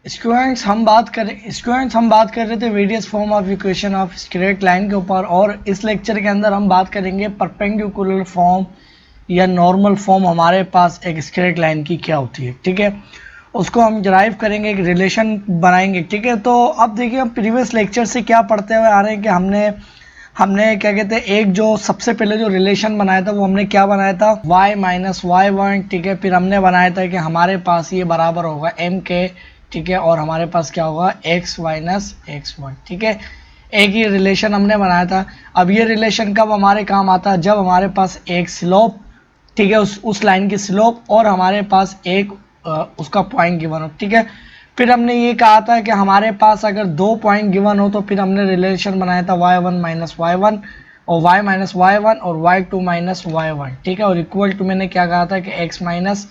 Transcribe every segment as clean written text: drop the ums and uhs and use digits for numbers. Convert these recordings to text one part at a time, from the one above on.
Students हम बात कर रहे थे various form of equation of straight line के ऊपर, और इस लेक्चर के अंदर हम बात करेंगे परपेंडिकुलर फॉर्म या नॉर्मल फॉर्म हमारे पास एक स्ट्रेट लाइन की क्या होती है। ठीक है, उसको हम डिराइव करेंगे, एक रिलेशन बनाएंगे। ठीक है, तो अब देखिए हम प्रीवियस लेक्चर से क्या पढ़ते हुए आ रहे हैं कि हमने क्या कहते हैं, एक जो सबसे पहले जो रिलेशन बनाया था वो हमने क्या बनाया था, y माइनस वाई वन। ठीक है, फिर हमने बनाया था कि हमारे पास ये बराबर होगा m के। ठीक है, और हमारे पास क्या होगा x माइनस एक्स वन। ठीक है, एक ही रिलेशन हमने बनाया था। अब ये रिलेशन कब हमारे काम आता है, जब हमारे पास एक स्लोप, ठीक है, उस लाइन की स्लोप और हमारे पास एक उसका पॉइंट गिवन हो। ठीक है, फिर हमने ये कहा था कि हमारे पास अगर दो पॉइंट गिवन हो तो फिर हमने रिलेशन बनाया था y1 माइनस वाई वन और y माइनस वाई वन और y2 माइनस वाई वन। ठीक है, और इक्वल टू मैंने क्या कहा था कि x minus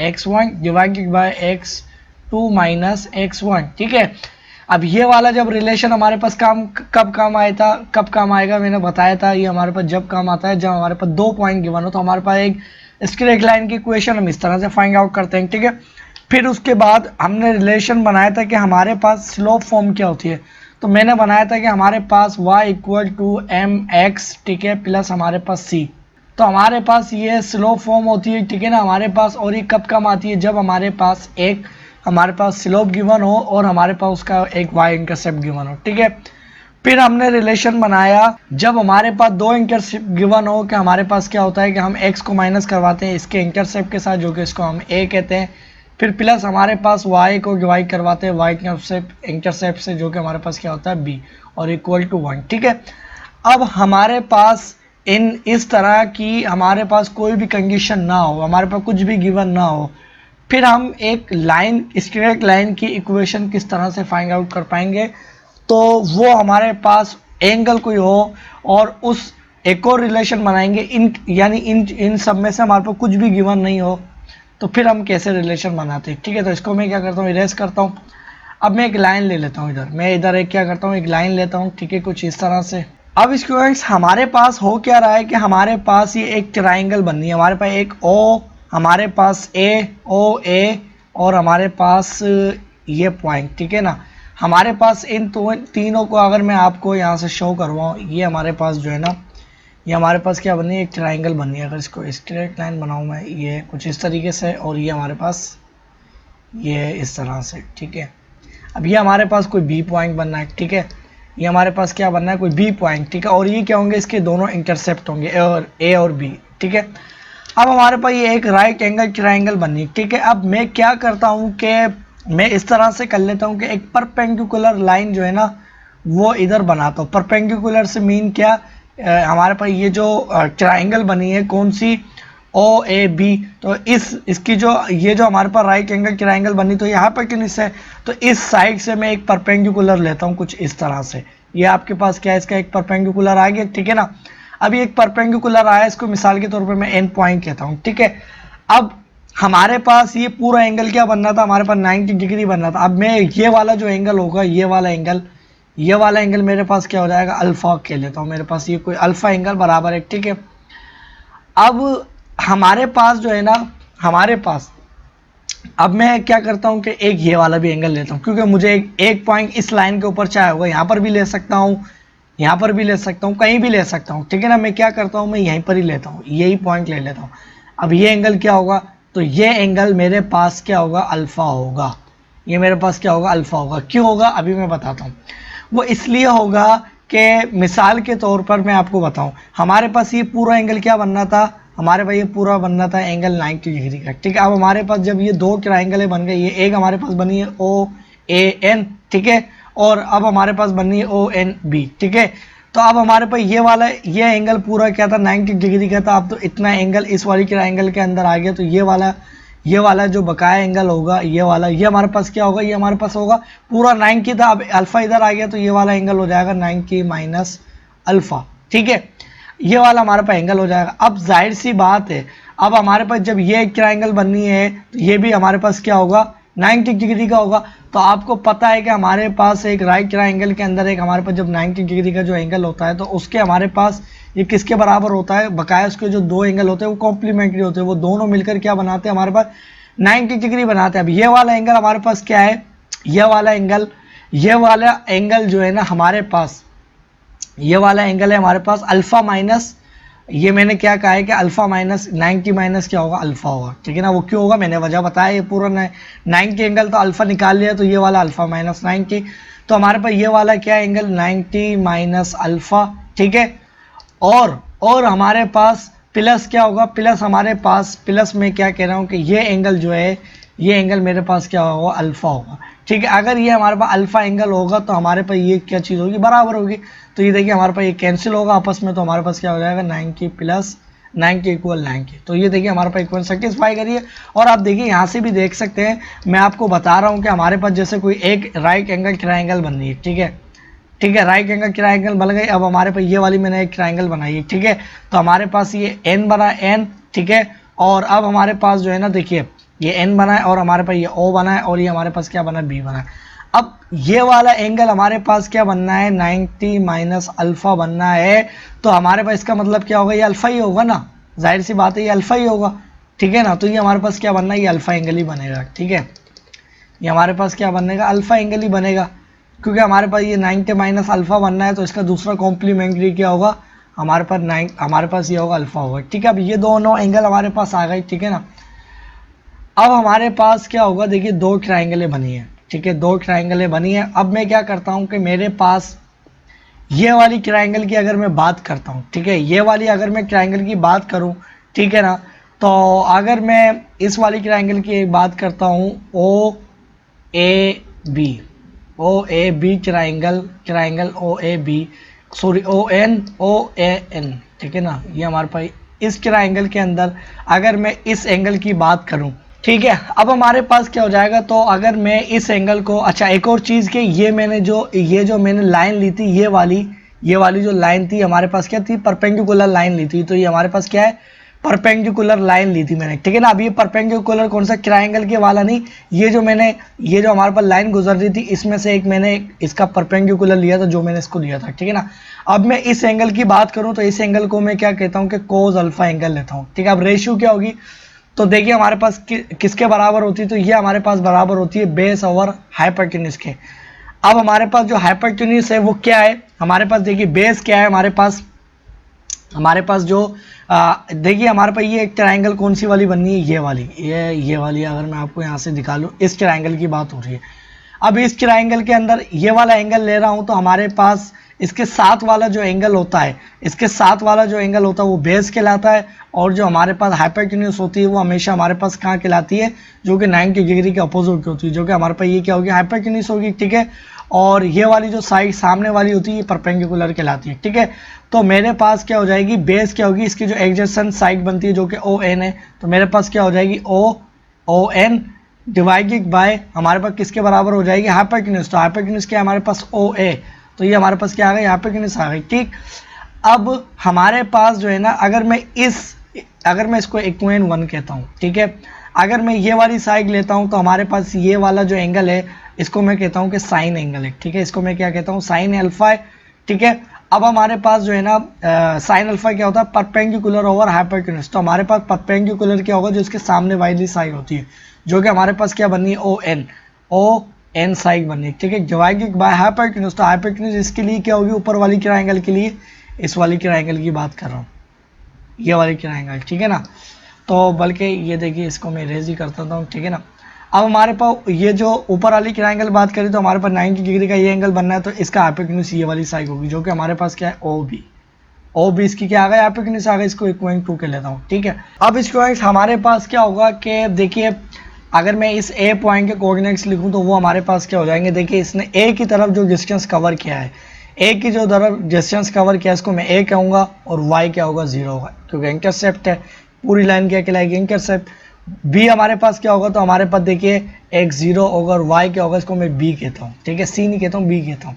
x one divided by x2 minus x one. ठीक है, अब ये वाला जब रिलेशन हमारे पास कब काम आया था, कब काम आएगा, मैंने बताया था ये हमारे पास जब काम आता है जब हमारे पास दो पॉइंट गिवन हो। तो हमारे पास एक स्ट्रेट लाइन की इक्वेशन हम इस तरह से फाइंड आउट करते हैं। ठीक है, फिर उसके बाद हमने रिलेशन बनाया था कि हमारे पास स्लोप फॉर्म क्या होती है। तो मैंने बनाया था कि हमारे पास y equal to m x, ठीक है, प्लस हमारे पास c। तो हमारे पास ये स्लोप फॉर्म होती है। ठीक है ना, हमारे पास, और ये कब काम आती है, जब हमारे पास स्लोप गिवन हो और हमारे पास उसका एक y इंटरसेप्ट गिवन हो। ठीक है, फिर हमने रिलेशन बनाया जब हमारे पास दो इंटरसेप्ट गिवन हो कि हमारे पास क्या होता है कि हम x को माइनस करवाते हैं इसके इंटरसेप्ट के साथ, जो कि इसको हम a कहते हैं। फिर प्लस हमारे पास y को डिवाइड करवाते हैं y के इंटरसेप्ट से, जो कि हमारे पास क्या होता है b, और इक्वल टू 1। ठीक है, अब हमारे पास इस तरह की हमारे पास कोई भी कंडीशन ना हो, हमारे पास कुछ भी गिवन ना हो, फिर हम एक लाइन, स्ट्रेट लाइन की इक्वेशन किस तरह से फाइंड आउट कर पाएंगे। तो वो हमारे पास एंगल कोई हो और उस एक और रिलेशन बनाएंगे इन सब में से हमारे पास कुछ भी गिवन नहीं हो, तो फिर हम कैसे रिलेशन बनाते हैं। ठीक है, तो इसको मैं क्या करता हूँ, इरेज करता हूँ। अब मैं एक लाइन ले लेता हूँ, इधर एक क्या करता हूँ, एक लाइन लेता हूँ। ठीक है, कुछ इस तरह से। अब स्टूडेंट्स हमारे पास हो क्या रहा है कि हमारे पास ये एक ट्राइंगल बननी है। हमारे पास एक ओ, हमारे पास ए और हमारे पास ये पॉइंट। ठीक है ना, हमारे पास इन तीनों को अगर मैं आपको यहाँ से शो करवाऊँ, ये हमारे पास जो है ना, ये हमारे पास क्या बनी है, एक ट्राइंगल बनी है। अगर इसको स्ट्रेट लाइन बनाऊँ मैं, ये कुछ इस तरीके से, और ये हमारे पास ये इस तरह से। ठीक है, अब ये हमारे पास कोई बी पॉइंट बनना है। ठीक है, ये हमारे पास क्या बनना है, कोई बी पॉइंट। ठीक है, और ये क्या होंगे, इसके दोनों इंटरसेप्ट होंगे, ए और बी। ठीक है, अब हमारे पास ये एक राइट एंगल ट्राइंगल बननी। ठीक है, अब मैं क्या करता हूँ कि मैं इस तरह से कर लेता हूँ कि एक परपेंडिकुलर लाइन जो है ना वो इधर बनाता हूँ। परपेंडिकुलर से मीन क्या, हमारे पास ये जो ट्राइंगल बनी है कौन सी, ओ ए बी, तो इसकी जो ये जो हमारे पास राइट एंगल ट्राइंगल बनी, तो यहाँ पर किस है, तो इस साइड से मैं एक परपेंडिकुलर लेता हूँ कुछ इस तरह से। ये आपके पास क्या है, इसका एक परपेंडिकुलर आ गया। ठीक है ना, अभी एक परपेंडिकुलर आया, इसको मिसाल के तौर पर मैं एन पॉइंट कहता हूँ। ठीक है, अब हमारे पास ये पूरा एंगल क्या बनना था, हमारे पास 90 डिग्री बनना था। अब मैं ये वाला जो एंगल होगा, ये वाला एंगल मेरे पास क्या हो जाएगा, अल्फा कह लेता हूँ। मेरे पास ये कोई अल्फा एंगल बराबर है। ठीक है, अब हमारे पास जो है ना, हमारे पास अब मैं क्या करता हूं कि एक ये वाला भी एंगल लेता हूं, क्योंकि मुझे एक पॉइंट इस लाइन के ऊपर चाहे होगा, यहां पर भी ले सकता हूं, यहां पर भी ले सकता हूं, कहीं भी ले सकता हूं। ठीक है ना, मैं क्या करता हूं, मैं यहीं पर ही लेता हूं, यही पॉइंट ले लेता हूं। अब ये एंगल क्या होगा, तो ये एंगल मेरे पास क्या होगा, अल्फा होगा। ये मेरे पास क्या होगा, अल्फा होगा। क्यों होगा, अभी मैं बताता हूँ। वो इसलिए होगा कि मिसाल के तौर पर मैं आपको बताऊं, हमारे पास ये पूरा एंगल क्या बनना था, हमारे पास ये पूरा बनना था एंगल 90 डिग्री का। ठीक है, अब हमारे पास जब ये दो ट्राइंगल बन गए, ये एक हमारे पास बनी है ओ ए एन, ठीक है, और अब हमारे पास बनी है ओ एन बी। ठीक है, तो अब हमारे पास ये एंगल पूरा क्या था, 90 डिग्री का था। अब तो इतना एंगल इस वाली ट्राइंगल के अंदर आ गया, तो ये वाला जो बकाया एंगल होगा, ये वाला, ये हमारे पास क्या होगा, ये हमारे पास होगा पूरा 90 था। अब अल्फा इधर आ गया, तो ये वाला एंगल हो जाएगा 90 माइनस अल्फा। ठीक है, ये वाला हमारे पास एंगल हो जाएगा। अब जाहिर सी बात है, अब हमारे पास जब ये एक ट्राइंगल बननी है, तो ये भी हमारे पास क्या होगा, 90 डिग्री का होगा। तो आपको पता है कि हमारे पास एक राइट ट्राइंगल के अंदर एक हमारे पास जब 90 डिग्री का जो एंगल होता है, तो उसके हमारे पास ये किसके बराबर होता है, बकाया उसके जो दो एंगल होते हैं वो कॉम्प्लीमेंट्री होते हैं, वो दोनों मिलकर क्या बनाते हैं, हमारे पास 90 डिग्री बनाते हैं। अब ये वाला एंगल हमारे पास क्या है, ये वाला एंगल जो है ना हमारे पास, ये वाला एंगल है हमारे पास अल्फा माइनस, ये मैंने क्या कहा है कि अल्फा माइनस 90 माइनस क्या होगा, अल्फा होगा, ठीक है ना। वो क्यों होगा मैंने वजह बताया, ये पूरा 90 एंगल तो अल्फा निकाल लिया, तो ये वाला अल्फा माइनस 90, तो हमारे पास ये वाला क्या एंगल 90 माइनस अल्फा, ठीक है। और हमारे पास प्लस क्या होगा, प्लस हमारे पास प्लस में क्या कह रहा हूँ कि ये एंगल जो है, ये एंगल मेरे पास क्या होगा, अल्फा होगा, ठीक है। अगर ये हमारे पास अल्फा एंगल होगा तो हमारे पास ये क्या चीज़ होगी, बराबर होगी। तो ये देखिए हमारे पास ये कैंसिल होगा आपस में, तो हमारे पास क्या हो जाएगा 90 प्लस 90 इक्वल 90। तो ये देखिए हमारे पास इक्वल सेटिस्फाई करिए। और आप देखिए यहाँ से भी देख सकते हैं, मैं आपको बता रहा हूँ कि हमारे पास जैसे कोई एक राइट एंगल ट्राइंगल बन रही है, ठीक है, ठीक है, राइट एंगल ट्राइंगल बन गई। अब हमारे पास ये वाली मैंने एक ट्राइंगल बनाई है, ठीक है। तो हमारे पास ये एन बना, एन, ठीक है। और अब हमारे पास जो है ना देखिए ये एन बना है, और हमारे पास ये ओ बना है, और ये हमारे पास क्या बना है, बी बना है। अब ये वाला एंगल हमारे पास क्या बनना है, 90 माइनस अल्फा बनना है। तो हमारे पास इसका मतलब क्या होगा, ये अल्फा ही होगा ना, जाहिर सी बात है ये अल्फा ही होगा, ठीक है ना। तो ये हमारे पास क्या बनना है, ये अल्फा एंगल ही बनेगा, ठीक है। ये हमारे पास क्या बनेगा, अल्फा एंगल ही बनेगा, क्योंकि हमारे पास ये 90 माइनस अल्फा बनना है। तो इसका दूसरा कॉम्प्लीमेंट्री क्या होगा, हमारे पास ये होगा, अल्फा होगा, ठीक है। अब ये दोनों एंगल हमारे पास आ गए, ठीक है ना। अब हमारे पास क्या होगा, देखिए दो ट्राइंगलें बनी है, ठीक है, दो ट्राइंगलें बनी है। अब मैं क्या करता हूँ कि मेरे पास ये वाली ट्राइंगल की अगर मैं बात करता हूँ, ठीक है, ये वाली अगर मैं ट्राइंगल की बात करूँ, ठीक है ना, तो अगर मैं इस वाली ट्राइंगल की बात करता हूँ, O A B, O A B triangle O A B, sorry O A N, ठीक है ना। ये हमारे पास इस ट्राइंगल के अंदर अगर मैं इस एंगल की बात करूं, ठीक है। अब हमारे पास क्या हो जाएगा, तो अगर मैं इस एंगल को, अच्छा एक और चीज़ के ये जो मैंने लाइन ली थी, ये वाली जो लाइन थी हमारे पास क्या थी, परपेंडिकुलर लाइन ली थी। तो ये हमारे पास क्या है, परपेंडिकुलर लाइन ली थी मैंने, ठीक है ना। अब ये परपेंडिकुलर कौन सा, ट्राइंगल के वाला नहीं, ये जो हमारे पास लाइन गुजर रही थी, इसमें से एक मैंने इसका परपेंडिकुलर लिया था, जो मैंने इसको लिया था, ठीक है ना। अब मैं इस एंगल की बात करूं तो इस एंगल को मैं क्या कहता हूं कि कोस अल्फा एंगल लेता हूं, ठीक है। अब रेशियो क्या होगी, तो देखिए हमारे पास किसके बराबर होती है, तो ये हमारे पास बराबर होती है बेस ओवर हाइपोटेन्यूज के। अब हमारे पास जो हाइपोटेन्यूज है वो क्या है, हमारे पास देखिए बेस क्या है, हमारे पास जो देखिए हमारे पास ये एक ट्रायंगल कौन सी वाली बननी है, ये वाली अगर मैं आपको यहाँ से दिखा लूँ, इस ट्रायंगल की बात हो रही है। अब इस ट्रायंगल के अंदर ये वाला एंगल ले रहा हूँ, तो हमारे पास इसके साथ वाला जो एंगल होता है, वो बेस कहलाता है। और जो हमारे पास हाइपोटेन्यूज होती है वो हमेशा हमारे पास कहाँ कहलाती है, जो कि 90 डिग्री के अपोजिट होती है, जो कि हमारे पास ये क्या होगी, हाइपोटेन्यूज होगी, ठीक है। और ये वाली जो साइड सामने वाली होती है ये परपेंडिकुलर कहलाती है, ठीक है। तो मेरे पास क्या हो जाएगी, बेस क्या होगी, इसकी जो एडजेसेंट साइड बनती है जो कि ओ एन है, तो मेरे पास क्या हो जाएगी, ओ एन डिवाइडेड बाय हमारे पास किसके बराबर हो जाएगी, हाइपोटेन्यूज। तो हाइपोटेन्यूज क्या है हमारे पास, ओ ए, तो ये हमारे पास क्या आ गई, हाइपोटेन्यूज आ गई, ठीक। अब हमारे पास जो है ना, अगर मैं इसको इक्वेशन 1 कहता हूँ, ठीक है। अगर मैं ये वाली साइड लेता हूँ तो हमारे पास ये वाला जो एंगल है इसको मैं कहता हूँ कि साइन एंगल है, ठीक है। इसको मैं क्या कहता हूँ, साइन अल्फा है, ठीक है। अब हमारे पास जो है ना साइन अल्फा क्या होता है, परपेंडिकुलर ओवर हाइपोटेन्यूज। तो हमारे पास परपेंडिकुलर क्या होगा, जो इसके सामने वाली साइड होती है, जो कि हमारे पास क्या बननी है, ओ एन साइड बननी है, ठीक है, डिवाइडेड बाय हाइपोटेन्यूज। तो हाइपोटेन्यूज इसके लिए क्या होगी, ऊपर वाली ट्रायंगल के लिए, इस वाली ट्रायंगल की बात कर रहा हूँ, ये वाली ट्रायंगल, ठीक है ना। तो बल्कि ये देखिए इसको मैं इरेज ही करता हूँ, ठीक है ना। अब हमारे पास ये जो ऊपर वाली ट्रायंगल बात करें तो हमारे पास 90 डिग्री का ये एंगल बनना है, तो इसका हाइपोटेन्यूज ये वाली साइड होगी, जो कि हमारे पास क्या है, ओ बी इसकी क्या आ गया, हाइपोटेन्यूज आ गया, इसको इक्वेशन 2 के लेता हूँ, ठीक है। अब इस पॉइंट हमारे पास क्या होगा कि देखिए अगर मैं इस ए पॉइंट के कोऑर्डिनेट्स लिखूं तो वो हमारे पास क्या हो जाएंगे, देखिए इसने ए की तरफ जो डिस्टेंस कवर किया है, ए की जो तरफ डिस्टेंस कवर किया है इसको मैं ए कहूँगा, और वाई क्या होगा, 0 होगा, क्योंकि इंटरसेप्ट है, पूरी लाइन क्या कहलाएगी, इंटरसेप्ट। बी हमारे पास क्या होगा, तो हमारे पास देखिए एक 0 होगा, और वाई क्या होगा, इसको मैं बी कहता हूँ, ठीक है, सी नहीं कहता हूँ, बी कहता हूँ,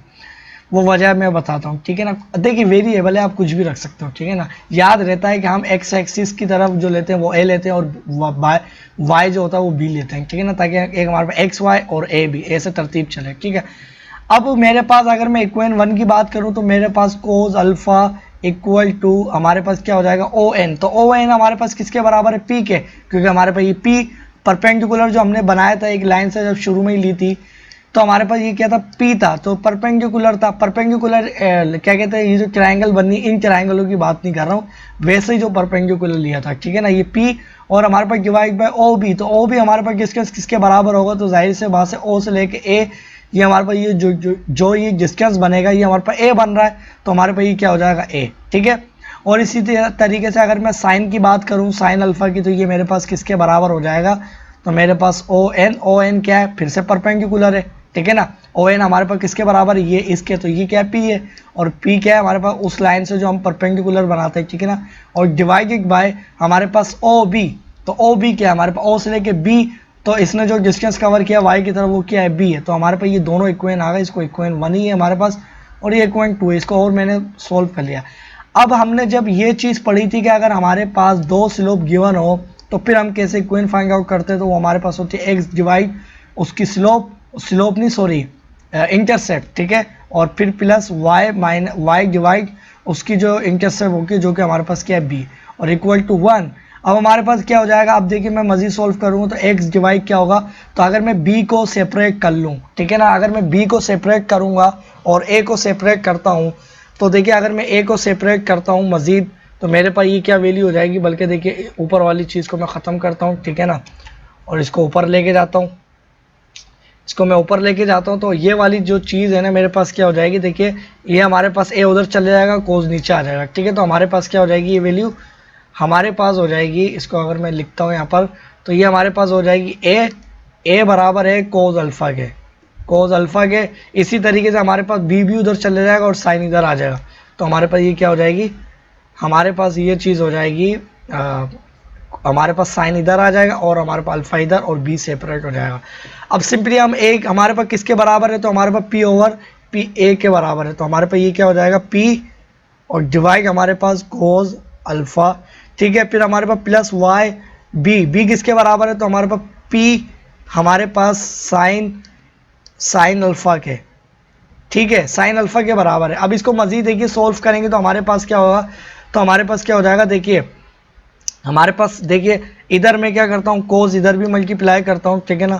वो वजह मैं बताता हूँ, ठीक है ना। देखिए वेरिएबल है, आप कुछ भी रख सकते हो, ठीक है ना। याद रहता है कि हम एक्स एक्सिस की तरफ जो लेते हैं वो ए लेते हैं, और वाई जो होता है वो बी लेते हैं, ठीक है ना, ताकि एक हमारे पास एक्स वाई और ए बी ऐसे तरतीब चले, ठीक है। अब मेरे पास अगर मैं इक्वेशन 1 की बात करूं तो मेरे पास कोस अल्फा इक्वल टू हमारे पास क्या हो जाएगा, ओ एन। तो ओ एन हमारे पास किसके बराबर है, पी के, क्योंकि हमारे पास ये पी परपेंडिकुलर जो हमने बनाया था एक लाइन से जब शुरू में ही ली थी, तो हमारे पास ये क्या था, पी था, तो परपेंडिकुलर था। परपेंडिकुलर क्या कहते हैं, ये जो ट्रायंगल बनी, इन ट्रायंगलों की बात नहीं कर रहा हूँ, वैसे ही जो परपेंडिकुलर लिया था, ठीक है ना, ये पी और हमारे पास डिवाइड बाय ओ बी, तो ओ भी हमारे पास किसके बराबर होगा, तो जाहिर से वहाँ से ओ से लेके ए, ये हमारे पास ये जो ये डिस्टेंस बनेगा ये हमारे पास ए बन रहा है, तो हमारे पास ये क्या हो जाएगा, ए, ठीक है। और इसी तरीके से अगर मैं साइन की बात करूँ, साइन अल्फा की, तो ये मेरे पास किसके बराबर हो जाएगा, तो मेरे पास ओ एन क्या है, फिर से परपेंडिकुलर है, ठीक है ना। ओ एन हमारे पास किसके बराबर है, ये इसके, तो ये क्या है, पी है, और पी क्या है हमारे पास उस लाइन से जो हम परपेंडिकुलर बनाते हैं, ठीक है ना। और डिवाइडेड बाय हमारे पास ओ बी, तो ओ बी क्या है हमारे पास, ओ से लेके बी, तो इसने जो डिस्टेंस कवर किया वाई की तरफ वो क्या है, बी है, तो हमारे पास ये दोनों इक्वेशन आ गए, इसको इक्वेशन 1 ही है हमारे पास, और ये इक्वेशन 2 है, इसको और मैंने सोल्व कर लिया। अब हमने जब ये चीज़ पढ़ी थी कि अगर हमारे पास दो स्लोप गिवन हो तो फिर हम कैसे इक्वेशन फाइंड आउट करते हैं, तो वो हमारे पास होती है एक्स डिवाइड उसकी स्लोप नहीं सॉरी इंटरसेप्ट, ठीक है, और फिर प्लस वाई डिवाइड उसकी जो इंटरसेप्ट होगी जो कि हमारे पास क्या है, बी, और इक्वल टू 1। अब हमारे पास क्या हो जाएगा, अब देखिए मैं मजीद सोल्व करूँगा तो एक्स डिवाइड क्या होगा, तो अगर मैं बी को सेपरेट कर लूँ, ठीक है ना, अगर मैं बी को सेपरेट करूँगा और ए को सेपरेट करता हूँ, तो देखिए अगर मैं ए को सेपरेट करता हूँ मजीद, तो मेरे पास ये क्या वैल्यू हो जाएगी, बल्कि देखिए ऊपर वाली चीज़ को मैं ख़त्म करता हूँ, ठीक है ना, और इसको ऊपर लेके जाता हूँ, इसको मैं ऊपर लेके जाता हूँ, तो ये वाली जो चीज़ है ना मेरे पास क्या हो जाएगी, देखिए ये हमारे पास ए उधर चले जाएगा, कोस नीचे आ जाएगा, ठीक है, तो हमारे पास क्या हो जाएगी, ये वैल्यू हमारे पास हो जाएगी, इसको अगर मैं लिखता हूँ यहाँ पर, तो ये हमारे पास हो जाएगी ए बराबर है कोस अल्फ़ा के, कोस अल्फ़ा के। इसी तरीके से हमारे पास बी भी उधर चले जाएगा और साइन इधर आ जाएगा, तो हमारे पास ये क्या हो जाएगी, हमारे पास ये चीज़ हो जाएगी, हमारे पास साइन इधर आ जाएगा और हमारे पास अल्फा इधर और बी सेपरेट हो जाएगा। अब सिंपली हम एक हमारे पास किसके बराबर है, तो हमारे पास पी ओवर पी ए के बराबर है, तो हमारे पास ये क्या हो जाएगा, पी और डिवाइड हमारे पास कोस अल्फ़ा, ठीक है, फिर हमारे पास प्लस वाई बी किसके बराबर है, तो हमारे पास पी हमारे पास साइन अल्फ़ा के, ठीक है, साइन अल्फ़ा के बराबर है। अब इसको मज़ीद देखिए सोल्व करेंगे तो हमारे पास क्या होगा, तो हमारे पास क्या हो जाएगा, देखिए हमारे पास देखिए इधर मैं क्या करता हूँ, कोस इधर भी मल्टीप्लाई करता हूँ, ठीक है ना,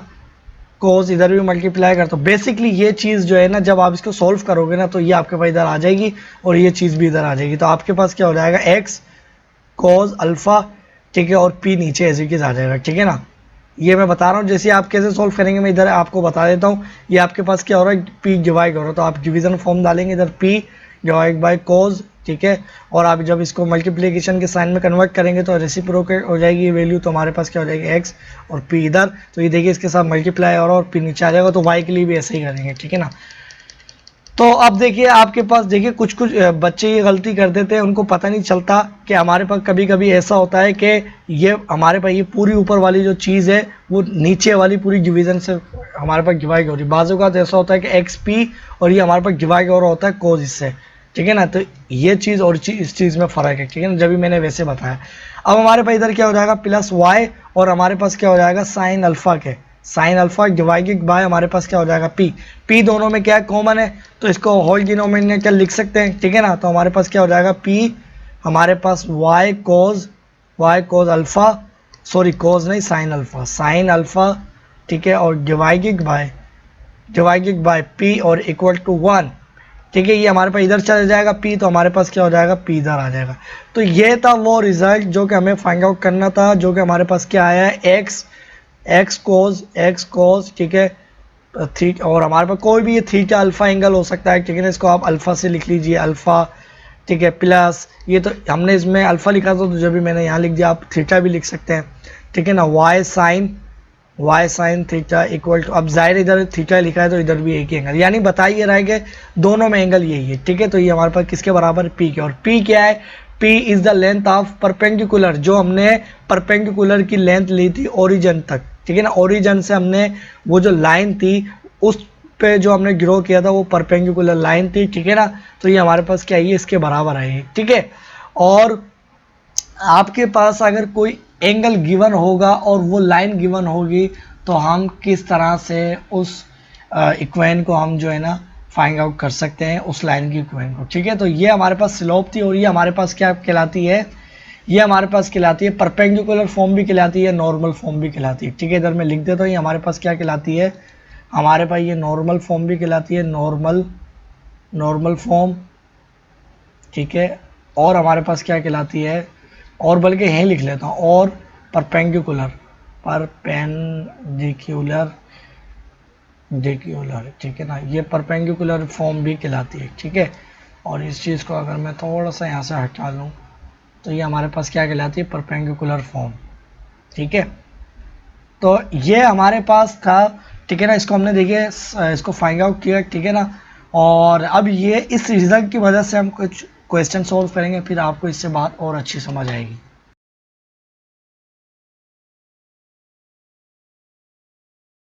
कोस इधर भी मल्टीप्लाई करता हूँ। बेसिकली ये चीज़ जो है ना, जब आप इसको सोल्व करोगे ना, तो ये आपके पास इधर आ जाएगी और ये चीज़ भी इधर आ जाएगी, तो आपके पास क्या हो जाएगा, एक्स कोस अल्फ़ा, ठीक है, और पी नीचे ऐसे की आ जाएगा, ठीक है ना। ये मैं बता रहा हूँ जैसे आप कैसे सोल्व करेंगे, मैं इधर आपको बता देता हूँ। ये आपके पास क्या हो रहा है, पी डिवाइड हो रहा है, तो आप डिवीजन फॉर्म डालेंगे, इधर पी डिवाइड बाय कोस, ठीक है, और आप जब इसको मल्टीप्लिकेशन के साइन में कन्वर्ट करेंगे तो रेसिप्रोकेट हो जाएगी ये वैल्यू, तो हमारे पास क्या हो जाएगी, एक्स और पी इधर, तो ये देखिए इसके साथ मल्टीप्लाई और पी नीचे आ जाएगा, तो वाई के लिए भी ऐसे ही करेंगे, ठीक है ना। तो अब देखिए आपके पास देखिए कुछ बच्चे ये गलती कर देते हैं, उनको पता नहीं चलता कि हमारे पास कभी कभी ऐसा होता है कि ये हमारे पास ये पूरी ऊपर वाली जो चीज़ है वो नीचे वाली पूरी डिवीज़न से हमारे पास डिवाइड हो रही है। बाजू का तो ऐसा होता है कि एक्स पी और ये हमारे पास डिवाइड हो रहा होता है कोस इससे, ठीक है ना, तो ये चीज़ और इस चीज़ में फ़र्क है, ठीक है ना, जब भी मैंने वैसे बताया। अब हमारे पास इधर क्या हो जाएगा, प्लस वाई और हमारे पास क्या हो जाएगा, साइन अल्फ़ा के, साइन अल्फा डिवाइडेड बाय हमारे पास क्या हो जाएगा, पी दोनों में क्या है, कॉमन है, तो इसको होल डिनोमिनेटर लिख सकते हैं, ठीक है ना। तो हमारे पास क्या हो जाएगा, पी हमारे पास वाई कोस अल्फ़ा, सॉरी कोस नहीं साइन अल्फ़ा, ठीक है, और डिवाइडेड बाय पी और इक्वल टू 1, ठीक है। ये हमारे पास इधर चला जाएगा पी, तो हमारे पास क्या हो जाएगा, पी इधर आ जाएगा। तो ये था वो रिजल्ट जो कि हमें फाइंड आउट करना था, जो कि हमारे पास क्या आया है, एक्स कोस, ठीक है, थीटा, और हमारे पास कोई भी ये थीटा अल्फ़ा एंगल हो सकता है, ठीक है ना, इसको आप अल्फ़ा से लिख लीजिए, अल्फ़ा, ठीक है, प्लस ये तो हमने इसमें अल्फ़ा लिखा था, तो जब भी मैंने यहाँ लिख दिया, आप थीटा भी लिख सकते हैं, ठीक है ना, y sine theta equal to, अब जाहिर इधर थीटा लिखा है तो इधर भी एक ही एंगल, यानी बता ये रहा है कि दोनों में एंगल यही है, ठीक है। तो ये हमारे पास किसके बराबर, पी के, और पी क्या है, P is the length of perpendicular, जो हमने परपेंडिकुलर की लेंथ ली थी ओरिजिन तक, ठीक है ना, ओरिजिन से हमने वो जो लाइन थी उस पे जो हमने ड्रॉ किया था वो परपेंडिकुलर लाइन थी, ठीक है ना। तो ये हमारे पास क्या है, इसके बराबर है, ठीक है। और आपके पास अगर कोई एंगल गिवन होगा और वो लाइन गिवन होगी, तो हम किस तरह से उस इक्वेशन को हम जो है ना फाइंड आउट कर सकते हैं, उस लाइन की इक्वेशन को, ठीक है। तो ये हमारे पास स्लोप थी, और ये हमारे पास क्या कहलाती है, ये हमारे पास कहलाती है परपेंडिकुलर फॉर्म भी कहलाती है, नॉर्मल फॉर्म भी कहलाती है, ठीक है। इधर मैं लिख देता हूँ, ये हमारे पास क्या कहलाती है, हमारे पास ये नॉर्मल फॉर्म भी कहलाती है, नॉर्मल फॉर्म, ठीक है। और हमारे पास क्या कहलाती है, और बल्कि यहीं लिख लेता हूँ, और परपेंडिकुलर, डिक्यूलर, ठीक है ना, ये परपेंडिकुलर फॉर्म भी कहलाती है, ठीक है। और इस चीज़ को अगर मैं थोड़ा सा यहाँ से हटा लूँ तो ये हमारे पास क्या कहलाती है, परपेंडिकुलर फॉर्म, ठीक है। तो ये हमारे पास था, ठीक है ना। इसको हमने देखिए इसको फाइंड आउट किया, ठीक है ना। और अब ये इस रिजल्ट की वजह से हम कुछ क्वेश्चन सॉल्व करेंगे, फिर आपको इससे बात और अच्छी समझ आएगी।